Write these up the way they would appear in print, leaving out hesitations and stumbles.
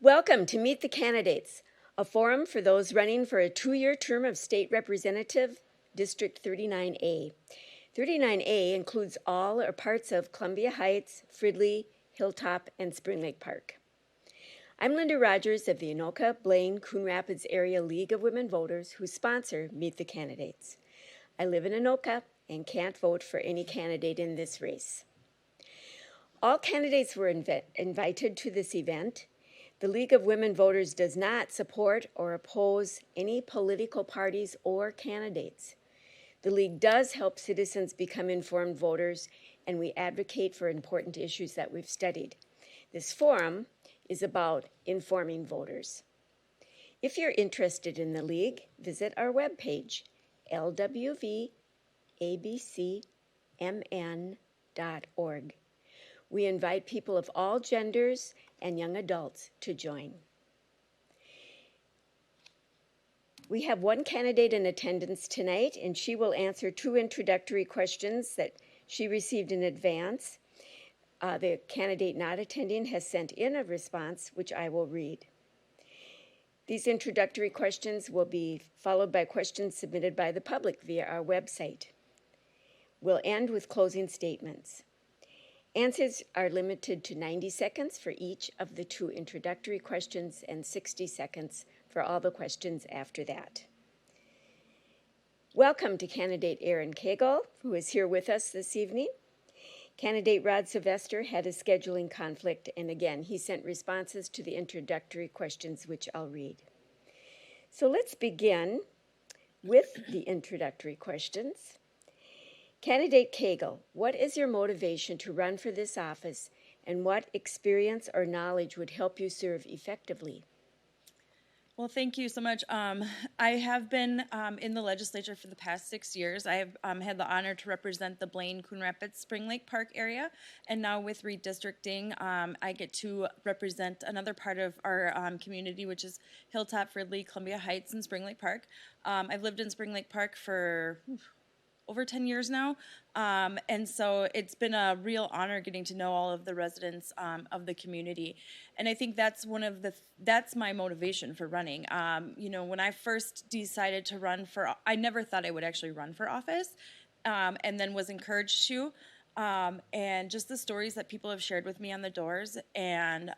Welcome to Meet the Candidates, a forum for those running for a 2-year term of State Representative, District 39A. 39A includes all or parts of Columbia Heights, Fridley, Hilltop, and Spring Lake Park. I'm Linda Rodgers of the Anoka, Blaine, Coon Rapids Area League of Women Voters who sponsor Meet the Candidates. I live in Anoka and can't vote for any candidate in this race. All candidates were invited to this event. The League of Women Voters does not support or oppose any political parties or candidates. The League does help citizens become informed voters, and we advocate for important issues that we've studied. This forum is about informing voters. If you're interested in the League, visit our webpage, LWV ABCMN.org. We invite people of all genders and young adults to join. We have one candidate in attendance tonight, and she will answer 2 introductory questions that she received in advance. The candidate not attending has sent in a response, which I will read. These introductory questions will be followed by questions submitted by the public via our website. We'll end with closing statements. Answers are limited to 90 seconds for each of the 2 introductory questions and 60 seconds for all the questions after that. Welcome to candidate Erin Koegel, who is here with us this evening. Candidate Sylvester had a scheduling conflict, and again, he sent responses to the introductory questions, which I'll read. So let's begin with the introductory questions. Candidate Koegel, what is your motivation to run for this office, and what experience or knowledge would help you serve effectively? Well, thank you so much. I have been in the legislature for the past 6 years. I have had the honor to represent the Blaine, Coon Rapids, Spring Lake Park area, and now with redistricting, I get to represent another part of our community, which is Hilltop, Fridley, Columbia Heights, and Spring Lake Park. I've lived in Spring Lake Park for over 10 years now, and so it's been a real honor getting to know all of the residents of the community, and I think that's that's my motivation for running. When I first decided to run I never thought I would actually run for office, and then was encouraged to, and just the stories that people have shared with me on the doors, and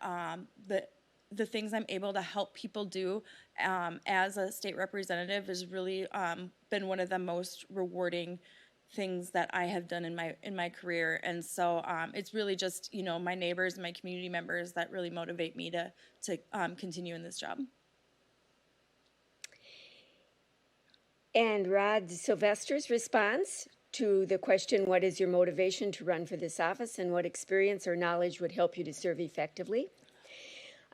the things I'm able to help people do as a state representative has really been one of the most rewarding things that I have done in my career. And so it's really just my neighbors and my community members that really motivate me to continue in this job. And Sylvester's response to the question, what is your motivation to run for this office, and what experience or knowledge would help you to serve effectively?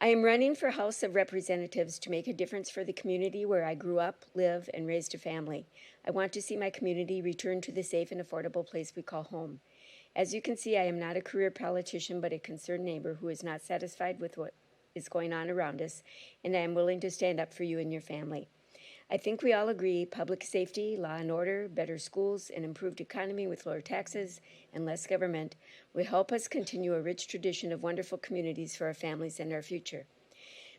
I am running for House of Representatives to make a difference for the community where I grew up, live, and raised a family. I want to see my community return to the safe and affordable place we call home. As you can see, I am not a career politician, but a concerned neighbor who is not satisfied with what is going on around us, and I am willing to stand up for you and your family. I think we all agree public safety, law and order, better schools, an improved economy with lower taxes and less government will help us continue a rich tradition of wonderful communities for our families and our future.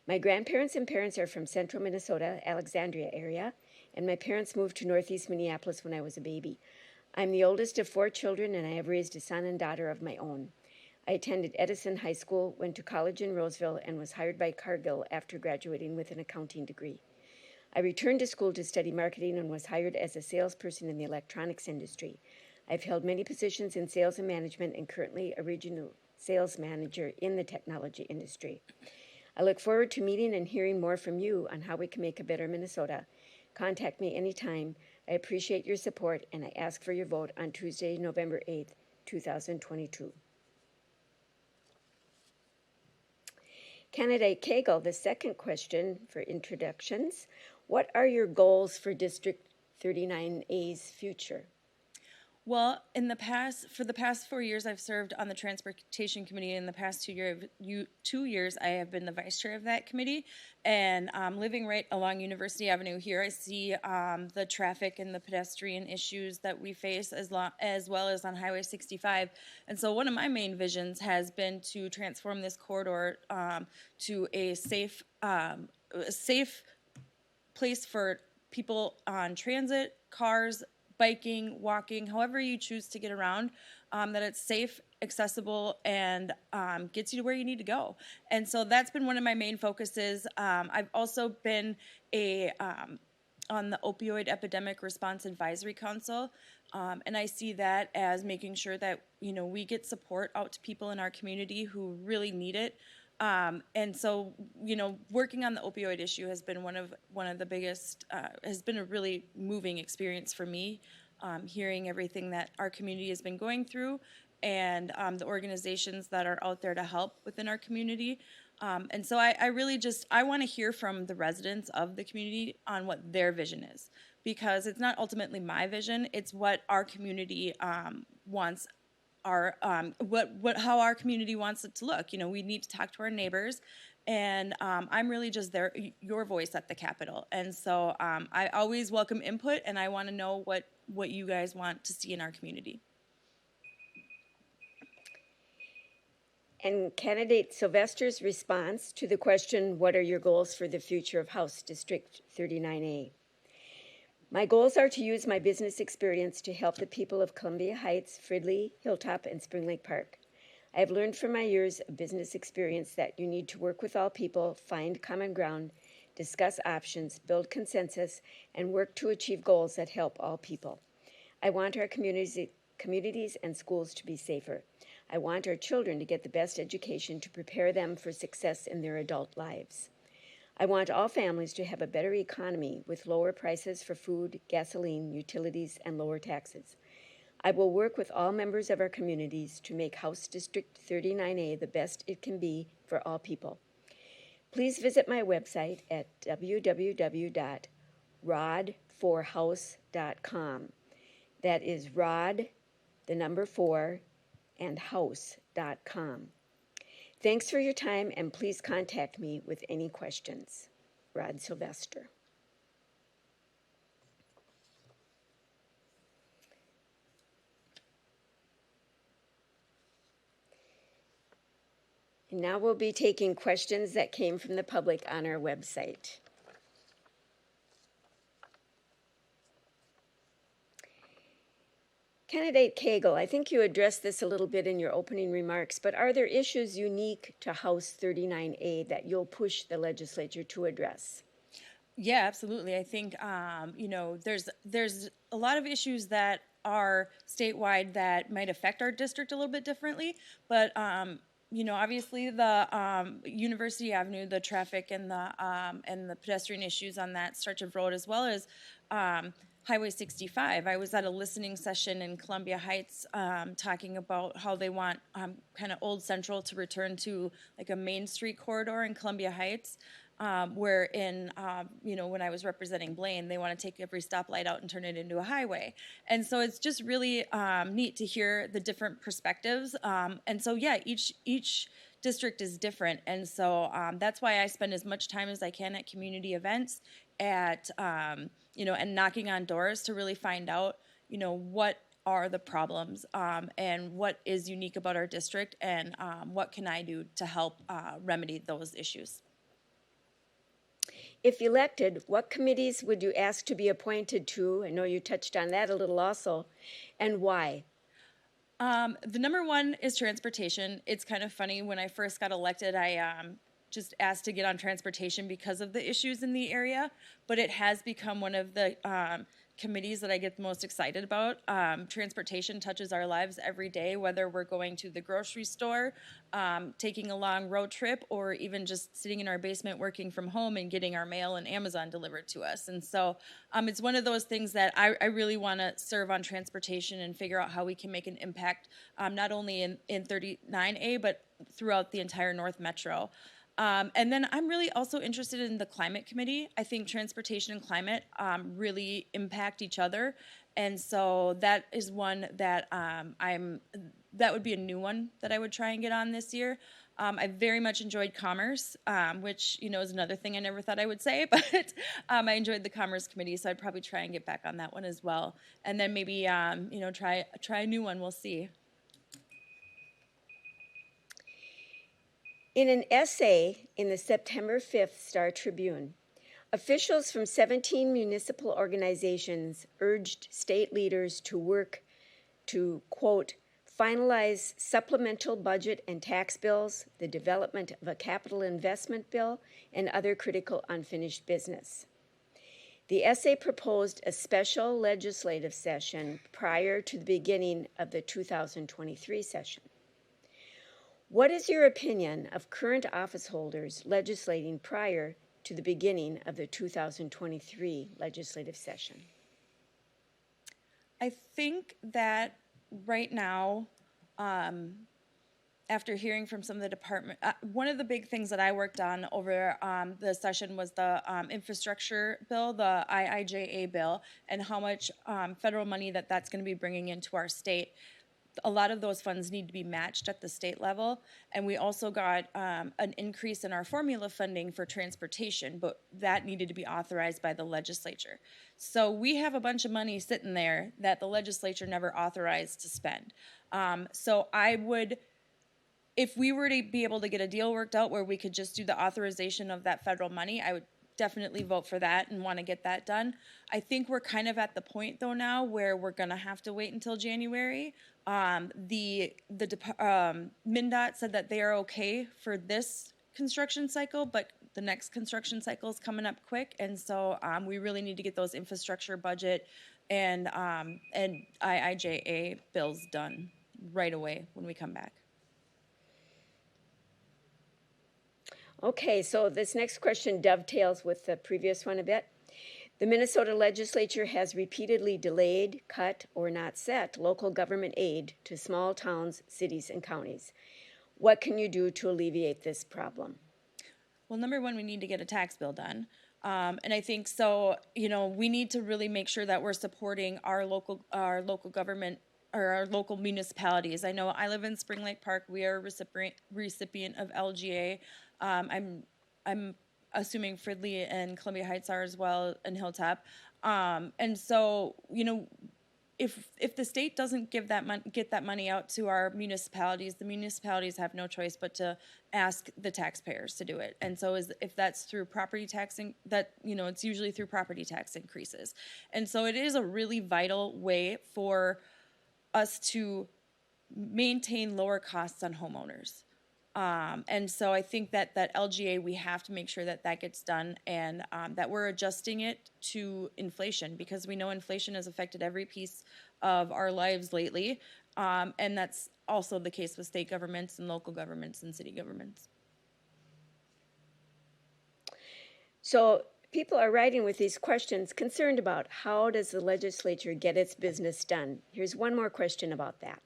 My grandparents and parents are from central Minnesota, Alexandria area, and my parents moved to northeast Minneapolis when I was a baby. I'm the oldest of 4 children, and I have raised a son and daughter of my own. I attended Edison High School, went to college in Roseville, and was hired by Koegel after graduating with an accounting degree. I returned to school to study marketing and was hired as a salesperson in the electronics industry. I've held many positions in sales and management and currently a regional sales manager in the technology industry. I look forward to meeting and hearing more from you on how we can make a better Minnesota. Contact me anytime. I appreciate your support, and I ask for your vote on Tuesday, November 8th, 2022. Candidate Koegel, the second question for introductions. What are your goals for District 39A's future? Well, for the past 4 years, I've served on the Transportation Committee. In the past 2 years, I have been the vice chair of that committee. And living right along University Avenue here, I see the traffic and the pedestrian issues that we face, as well as on Highway 65. And so one of my main visions has been to transform this corridor to a safe place for people on transit, cars, biking, walking, however you choose to get around, that it's safe, accessible, and gets you to where you need to go. And so that's been one of my main focuses. I've also been on the Opioid Epidemic Response Advisory Council, and I see that as making sure that we get support out to people in our community who really need it. And so, working on the opioid issue has been one of the biggest, has been a really moving experience for me, hearing everything that our community has been going through and the organizations that are out there to help within our community. And so I really I want to hear from the residents of the community on what their vision is, because it's not ultimately my vision, it's what our community wants how our community wants it to look. We need to talk to our neighbors, and I'm really just your voice at the Capitol. And so I always welcome input, and I want to know what you guys want to see in our community. And candidate Sylvester's response to the question, what are your goals for the future of House District 39A? My goals are to use my business experience to help the people of Columbia Heights, Fridley, Hilltop, and Spring Lake Park. I have learned from my years of business experience that you need to work with all people, find common ground, discuss options, build consensus, and work to achieve goals that help all people. I want our communities and schools to be safer. I want our children to get the best education to prepare them for success in their adult lives. I want all families to have a better economy with lower prices for food, gasoline, utilities, and lower taxes. I will work with all members of our communities to make House District 39A the best it can be for all people. Please visit my website at www.rod4house.com. That is rod, the number 4, and house.com. Thanks for your time, and please contact me with any questions. Rod Sylvester. And now we'll be taking questions that came from the public on our website. Candidate Koegel, I think you addressed this a little bit in your opening remarks, but are there issues unique to House 39A that you'll push the legislature to address? Yeah, absolutely. I think there's a lot of issues that are statewide that might affect our district a little bit differently, but obviously the University Avenue, the traffic and the pedestrian issues on that stretch of road, as well as Highway 65. I was at a listening session in Columbia Heights talking about how they want kind of Old Central to return to like a Main Street corridor in Columbia Heights, where when I was representing Blaine, they want to take every stoplight out and turn it into a highway. And so it's just really neat to hear the different perspectives. And so, yeah, each district is different. And so that's why I spend as much time as I can at community events, and knocking on doors to really find out, what are the problems and what is unique about our district, and what can I do to help remedy those issues. If elected, what committees would you ask to be appointed to? I know you touched on that a little also, and why? The number one is transportation. It's kind of funny, when I first got elected, I just asked to get on transportation because of the issues in the area, but it has become one of the committees that I get the most excited about. Transportation touches our lives every day, whether we're going to the grocery store, taking a long road trip, or even just sitting in our basement working from home and getting our mail and Amazon delivered to us. And so it's one of those things that I really want to serve on transportation and figure out how we can make an impact, not only in 39A, but throughout the entire North Metro. And then I'm really also interested in the climate committee. I think transportation and climate really impact each other. And so that is one that that would be a new one that I would try and get on this year. I very much enjoyed commerce, which, is another thing I never thought I would say, but I enjoyed the commerce committee, so I'd probably try and get back on that one as well. And then maybe, try a new one. We'll see. In an essay in the September 5th Star Tribune, officials from 17 municipal organizations urged state leaders to work to, quote, finalize supplemental budget and tax bills, the development of a capital investment bill, and other critical unfinished business. The essay proposed a special legislative session prior to the beginning of the 2023 session. What is your opinion of current office holders legislating prior to the beginning of the 2023 legislative session? I think that right now, after hearing from some of the department, one of the big things that I worked on over the session was the infrastructure bill, the IIJA bill, and how much federal money that's going to be bringing into our state. A lot of those funds need to be matched at the state level, and we also got an increase in our formula funding for transportation, but that needed to be authorized by the legislature. So we have a bunch of money sitting there that the legislature never authorized to spend. So I would, if we were to be able to get a deal worked out where we could just do the authorization of that federal money, I would definitely vote for that and want to get that done. I think we're kind of at the point though now where we're going to have to wait until January. The MnDOT said that they are okay for this construction cycle, but the next construction cycle is coming up quick, and so we really need to get those infrastructure budget and IIJA bills done right away when we come back. Okay, so this next question dovetails with the previous one a bit. The Minnesota legislature has repeatedly delayed, cut, or not set local government aid to small towns, cities, and counties. What can you do to alleviate this problem? Well, number one, we need to get a tax bill done. And I think so, we need to really make sure that we're supporting our local government or our local municipalities. I know I live in Spring Lake Park. We are a recipient of LGA. I'm assuming Fridley and Columbia Heights are as well, and Hilltop. And so, if the state doesn't get that money out to our municipalities, the municipalities have no choice but to ask the taxpayers to do it. And so if that's through property taxing, it's usually through property tax increases. And so it is a really vital way for us to maintain lower costs on homeowners. And so I think that LGA, we have to make sure that gets done, and that we're adjusting it to inflation, because we know inflation has affected every piece of our lives lately. And that's also the case with state governments and local governments and city governments. So people are writing with these questions concerned about how does the legislature get its business done. Here's one more question about that.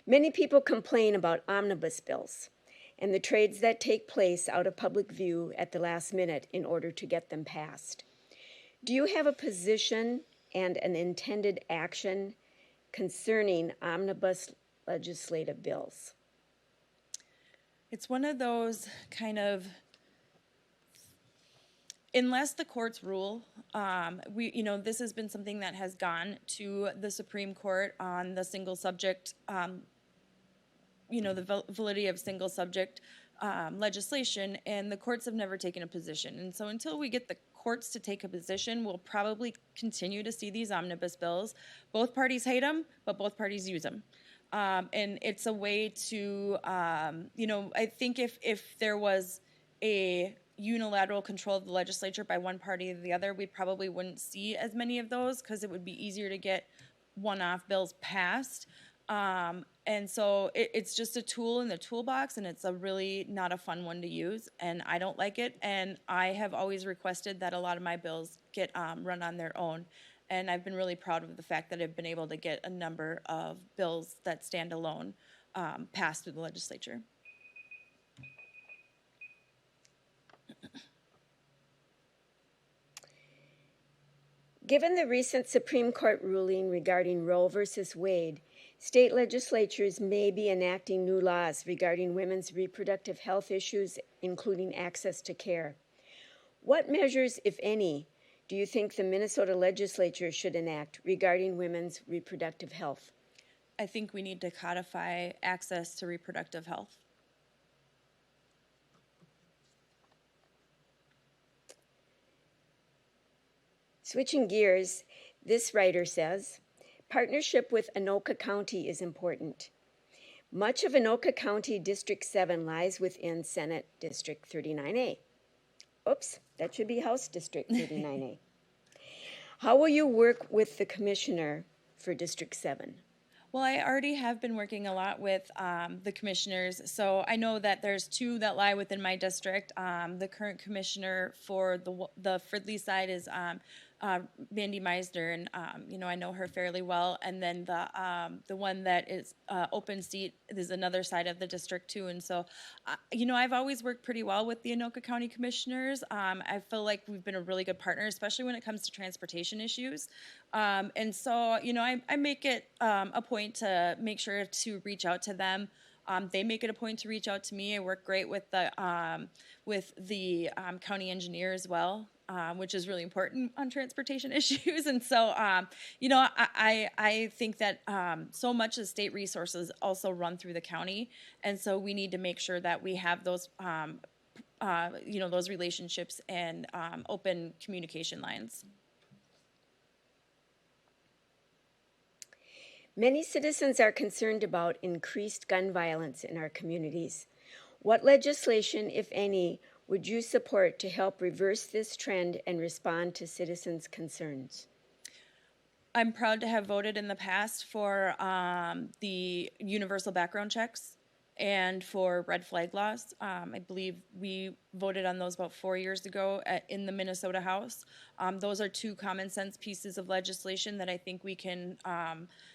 Many people complain about omnibus bills and the trades that take place out of public view at the last minute in order to get them passed. Do you have a position and an intended action concerning omnibus legislative bills? It's one of those kind of, unless the courts rule, this has been something that has gone to the Supreme Court on the single subject, the validity of single subject legislation, and the courts have never taken a position. And so until we get the courts to take a position, we'll probably continue to see these omnibus bills. Both parties hate them, but both parties use them. And it's a way to, I think if there was a unilateral control of the legislature by one party or the other, we probably wouldn't see as many of those, because it would be easier to get one-off bills passed. And so it's just a tool in the toolbox, and it's a really not a fun one to use, and I don't like it. And I have always requested that a lot of my bills get run on their own. And I've been really proud of the fact that I've been able to get a number of bills that stand alone passed through the legislature. Given the recent Supreme Court ruling regarding Roe versus Wade, state legislatures may be enacting new laws regarding women's reproductive health issues, including access to care. What measures, if any, do you think the Minnesota legislature should enact regarding women's reproductive health? I think we need to codify access to reproductive health. Switching gears, this writer says, partnership with Anoka County is important. Much of Anoka County District 7 lies within Senate District 39A. Oops, that should be House District 39A. How will you work with the commissioner for District 7? Well, I already have been working a lot with the commissioners, so I know that there's two that lie within my district. The current commissioner for the Fridley side is Mandy Meisner, and I know her fairly well. And then the one that is open seat is another side of the district too. And so, I've always worked pretty well with the Anoka County commissioners. I feel like we've been a really good partner, especially when it comes to transportation issues. And so, I make it a point to make sure to reach out to them. They make it a point to reach out to me. I work great with the county engineer as well, which is really important on transportation issues. And so, I think that so much of state resources also run through the county, and so we need to make sure that we have those, those relationships and open communication lines. Many citizens are concerned about increased gun violence in our communities. What legislation, if any, would you support to help reverse this trend and respond to citizens' concerns? I'm proud to have voted in the past for the universal background checks and for red flag laws. I believe we voted on those about 4 years ago in the Minnesota House. Those are two common sense pieces of legislation that I think we can,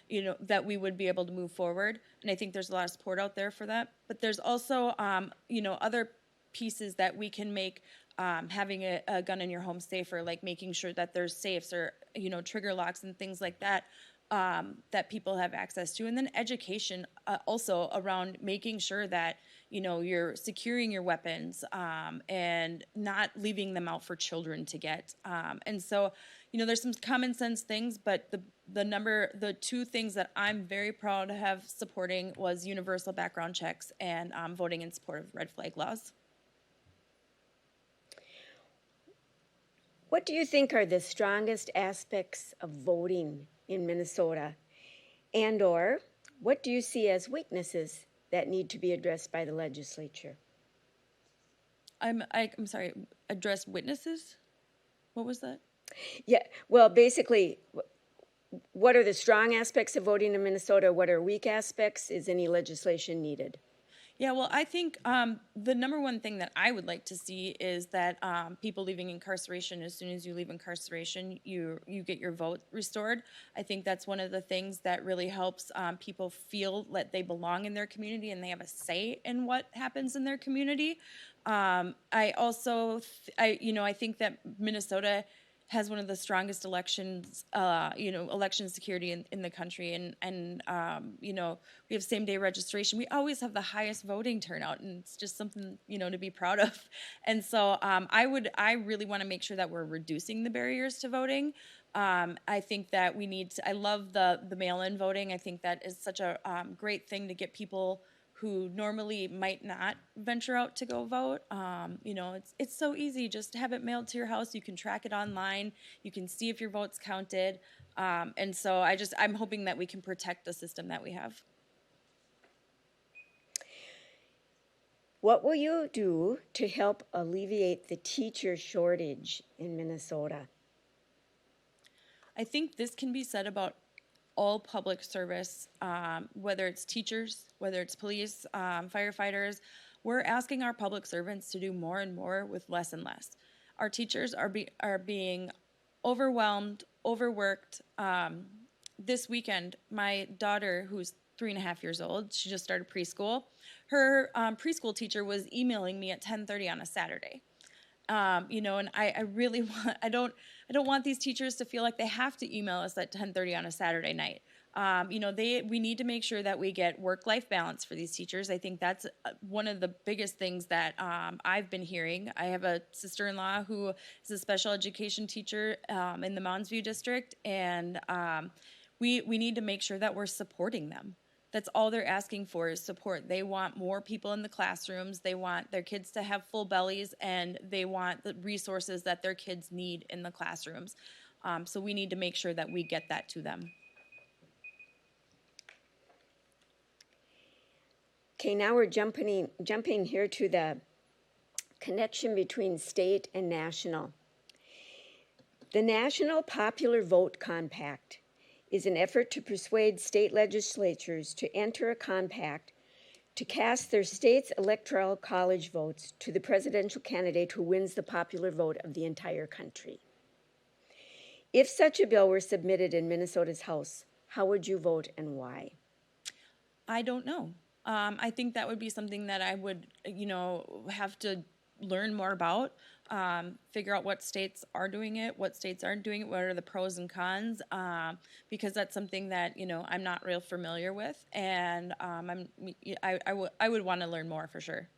that we would be able to move forward. And I think there's a lot of support out there for that. But there's also, other pieces that we can make having a gun in your home safer, like making sure that there's safes or, trigger locks and things like that. That people have access to, and then education also around making sure that you're securing your weapons and not leaving them out for children to get. And so there's some common sense things, but the two things that I'm very proud to have supporting was universal background checks and voting in support of red flag laws. What do you think are the strongest aspects of voting in Minnesota? And or what do you see as weaknesses that need to be addressed by the legislature? I'm sorry, address witnesses? What was that? Yeah, well, basically, what are the strong aspects of voting in Minnesota? What are weak aspects? Is any legislation needed? Yeah, well, I think the number one thing that I would like to see is that people leaving incarceration, as soon as you leave incarceration, you get your vote restored. I think that's one of the things that really helps people feel that they belong in their community and they have a say in what happens in their community. I think that Minnesota has one of the strongest elections, election security in the country. And we have same-day registration. We always have the highest voting turnout, and it's just something, to be proud of. And so I really want to make sure that we're reducing the barriers to voting. I think that I love the mail-in voting. I think that is such a great thing to get people who normally might not venture out to go vote. It's so easy. Just have it mailed to your house. You can track it online. You can see if your vote's counted. And so I'm hoping that we can protect the system that we have. What will you do to help alleviate the teacher shortage in Minnesota? I think this can be said about all public service, whether it's teachers, whether it's police, firefighters. We're asking our public servants to do more and more with less and less. Our teachers are being overwhelmed, overworked. This weekend, my daughter, who's 3.5 years old, she just started preschool. Her preschool teacher was emailing me at 10:30 on a Saturday. And I really want, I don't want these teachers to feel like they have to email us at 10:30 on a Saturday night. We need to make sure that we get work-life balance for these teachers. I think that's one of the biggest things that I've been hearing. I have a sister-in-law who is a special education teacher in the Mounds View district, and we need to make sure that we're supporting them. That's all they're asking for is support. They want more people in the classrooms. They want their kids to have full bellies, and they want the resources that their kids need in the classrooms. So we need to make sure that we get that to them. Okay, now we're jumping here to the connection between state and national. The National Popular Vote Compact is an effort to persuade state legislatures to enter a compact to cast their state's electoral college votes to the presidential candidate who wins the popular vote of the entire country. If such a bill were submitted in Minnesota's House, how would you vote and why? I don't know. I think that would be something that I would, have to learn more about, figure out what states are doing it, what states aren't doing it, what are the pros and cons, because that's something that, I'm not real familiar with, and I would want to learn more for sure.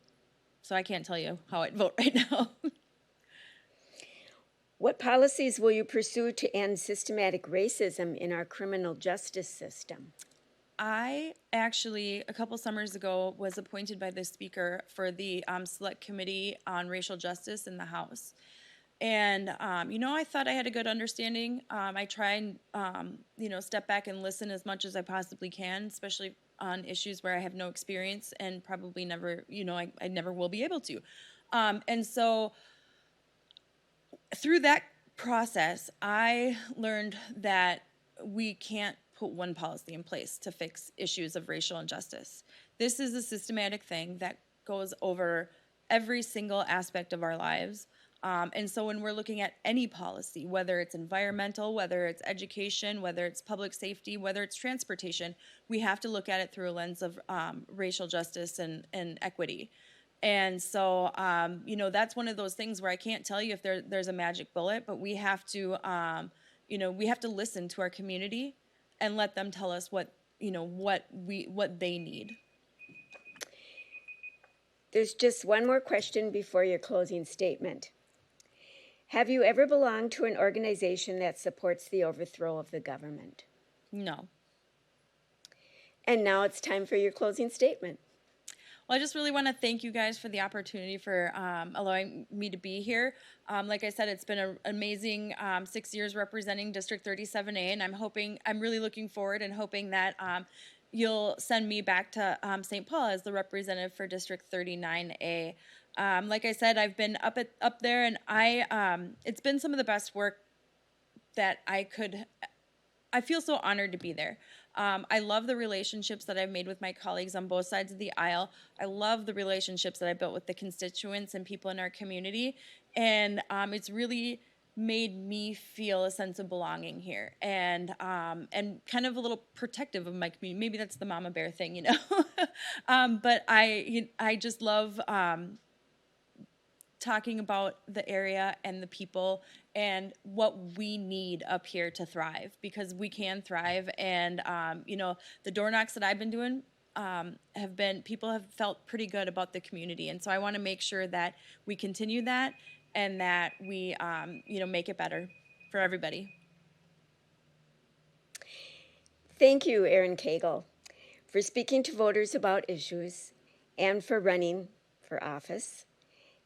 So I can't tell you how I'd vote right now. What policies will you pursue to end systematic racism in our criminal justice system? I actually, a couple summers ago, was appointed by the Speaker for the Select Committee on Racial Justice in the House. And, I thought I had a good understanding. I try and, step back and listen as much as I possibly can, especially on issues where I have no experience and probably never, I never will be able to. And so through that process, I learned that we can't put one policy in place to fix issues of racial injustice. This is a systematic thing that goes over every single aspect of our lives. And so when we're looking at any policy, whether it's environmental, whether it's education, whether it's public safety, whether it's transportation, we have to look at it through a lens of racial justice and equity. And so, that's one of those things where I can't tell you if there's a magic bullet, but we have to, we have to listen to our community and let them tell us what they need. There's just one more question before your closing statement. Have you ever belonged to an organization that supports the overthrow of the government? No. And now it's time for your closing statement. Well, I just really want to thank you guys for the opportunity for allowing me to be here. Like I said, it's been an amazing 6 years representing District 37A, and I'm really looking forward and hoping that you'll send me back to St. Paul as the representative for District 39A. Like I said, I've been up there, and it's been some of the best work that I feel so honored to be there. I love the relationships that I've made with my colleagues on both sides of the aisle. I love the relationships that I built with the constituents and people in our community. And it's really made me feel a sense of belonging here and kind of a little protective of my community. Maybe that's the mama bear thing, but I just love talking about the area and the people and what we need up here to thrive, because we can thrive. And, the door knocks that I've been doing people have felt pretty good about the community. And so I want to make sure that we continue that and that we, make it better for everybody. Thank you, Erin Koegel, for speaking to voters about issues and for running for office.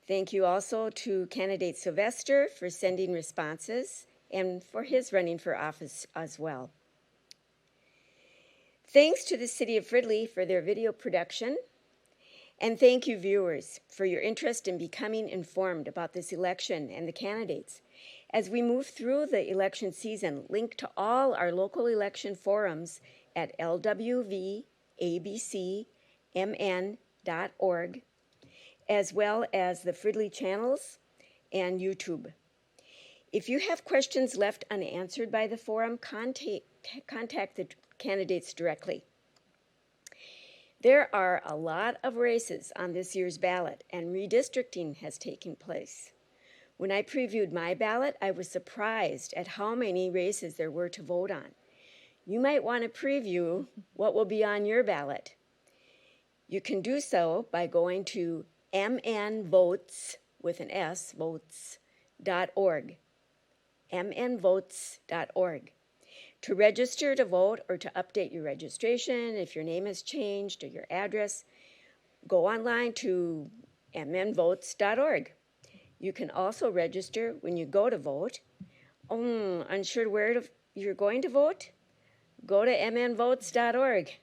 Thank you also to candidate Sylvester for sending responses and for his running for office as well. Thanks to the City of Fridley for their video production. And thank you, viewers, for your interest in becoming informed about this election and the candidates. As we move through the election season, link to all our local election forums at LWVABCMN.org, as well as the Fridley channels and YouTube. If you have questions left unanswered by the forum, contact the candidates directly. There are a lot of races on this year's ballot, and redistricting has taken place. When I previewed my ballot, I was surprised at how many races there were to vote on. You might want to preview what will be on your ballot. You can do so by going to mnvotes, with an S, votes.org, mnvotes.org. To register to vote or to update your registration, if your name has changed or your address, go online to mnvotes.org. You can also register when you go to vote. Unsure where you're going to vote? Go to mnvotes.org.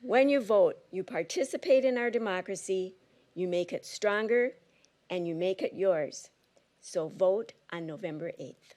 When you vote, you participate in our democracy, you make it stronger, and you make it yours. So vote on November 8th.